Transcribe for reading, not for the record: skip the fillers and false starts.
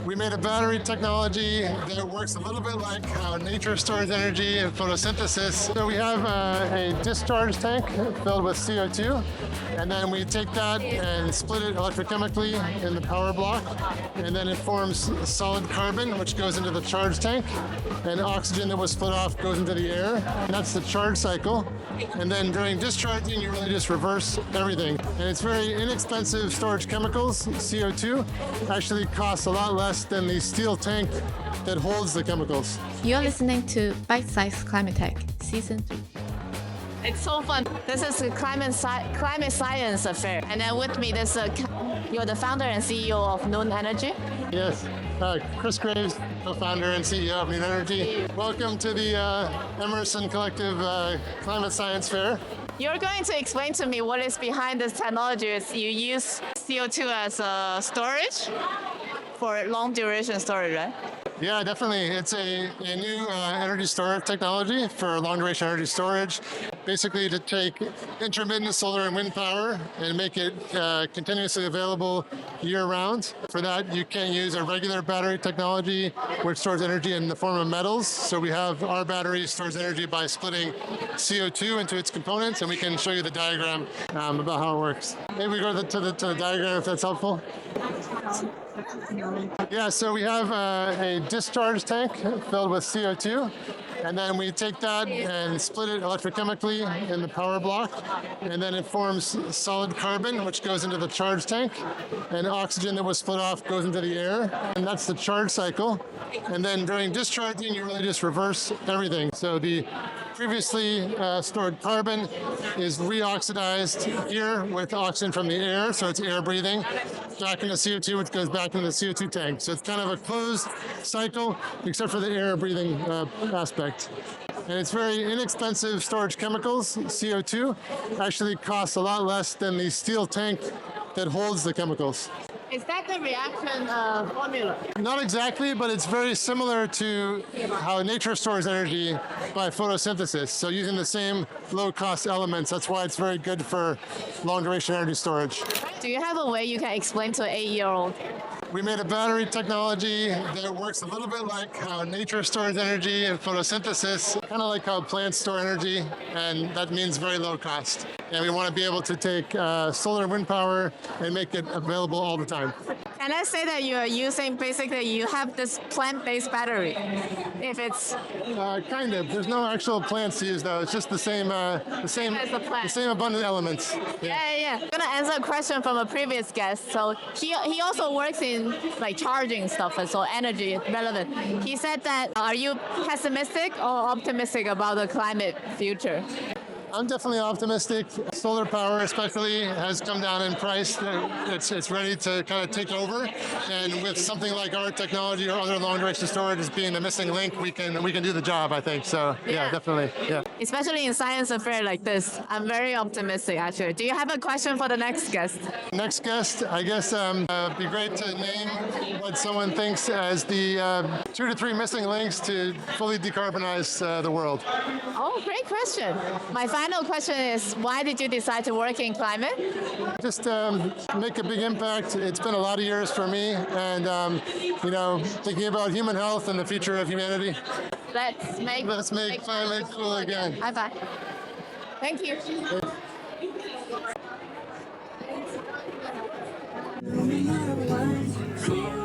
We made a battery technology that works a little bit like how nature stores energy and photosynthesis. So we have a discharge tank filled with CO2, and then we take that and split it electrochemically in the power block, and then it forms solid carbon, which goes into the charge tank, and oxygen that was split off goes into the air. And that's the charge cycle. And then during discharging, you really just reverse everything. And it's very inexpensive storage chemicals. CO2 actually costs a lot less than the steel tank that holds the chemicals. You're listening to Bite Size Climate Tech, Season 3. It's so fun. This is a climate science affair. And then with me, you're the founder and CEO of Noon Energy. Yes, Chris Graves, co-founder and CEO of Noon Energy. Welcome to the Emerson Collective Climate Science Fair. You're going to explain to me what is behind this technology. You use CO2 as storage for long duration storage, right? Yeah, definitely. It's a new energy storage technology for long duration energy storage. Basically to take intermittent solar and wind power and make it continuously available year round. For that, you can use a regular battery technology which stores energy in the form of metals. So we have our battery stores energy by splitting CO2 into its components, and we can show you the diagram about how it works. Maybe we go to the diagram if that's helpful. Yeah, so we have a discharge tank filled with CO2, and then we take that and split it electrochemically in the power block, and then it forms solid carbon, which goes into the charge tank, and oxygen that was split off goes into the air, and that's the charge cycle. And then during discharging, you really just reverse everything. So the previously stored carbon is reoxidized here with oxygen from the air, so it's air breathing, back into CO2, which goes back into the CO2 tank. So it's kind of a closed cycle, except for the air breathing aspect. And it's very inexpensive storage chemicals. CO2 actually costs a lot less than the steel tank that holds the chemicals. Is that the reaction formula? Not exactly, but it's very similar to how nature stores energy by photosynthesis. So using the same low-cost elements, that's why it's very good for long-duration energy storage. Do you have a way you can explain to an 8-year-old? We made a battery technology that works a little bit like how nature stores energy and photosynthesis, kind of like how plants store energy, and that means very low cost. And we want to be able to take solar and wind power and make it available all the time. Can I say that you are using, basically, you have this plant-based battery? If it's... Kind of. There's no actual plants to use, though. It's just the same abundant elements. Yeah. I'm gonna answer a question from a previous guest. So he also works in like charging stuff, and so energy relevant. He said that, are you pessimistic or optimistic about the climate future? I'm definitely optimistic. Solar power especially has come down in price. It's ready to kind of take over. And with something like our technology or other long duration storage as being the missing link, we can do the job, I think. So yeah, definitely. Yeah. Especially in science affair like this, I'm very optimistic actually. Do you have a question for the next guest? Next guest, I guess it'd be great to name what someone thinks as the 2 to 3 missing links to fully decarbonize the world. Oh, great question. My final question is, why did you decide to work in climate? Just make a big impact. It's been a lot of years for me, and thinking about human health and the future of humanity. Let's make climate cool again. High five. Thank you. No matter what,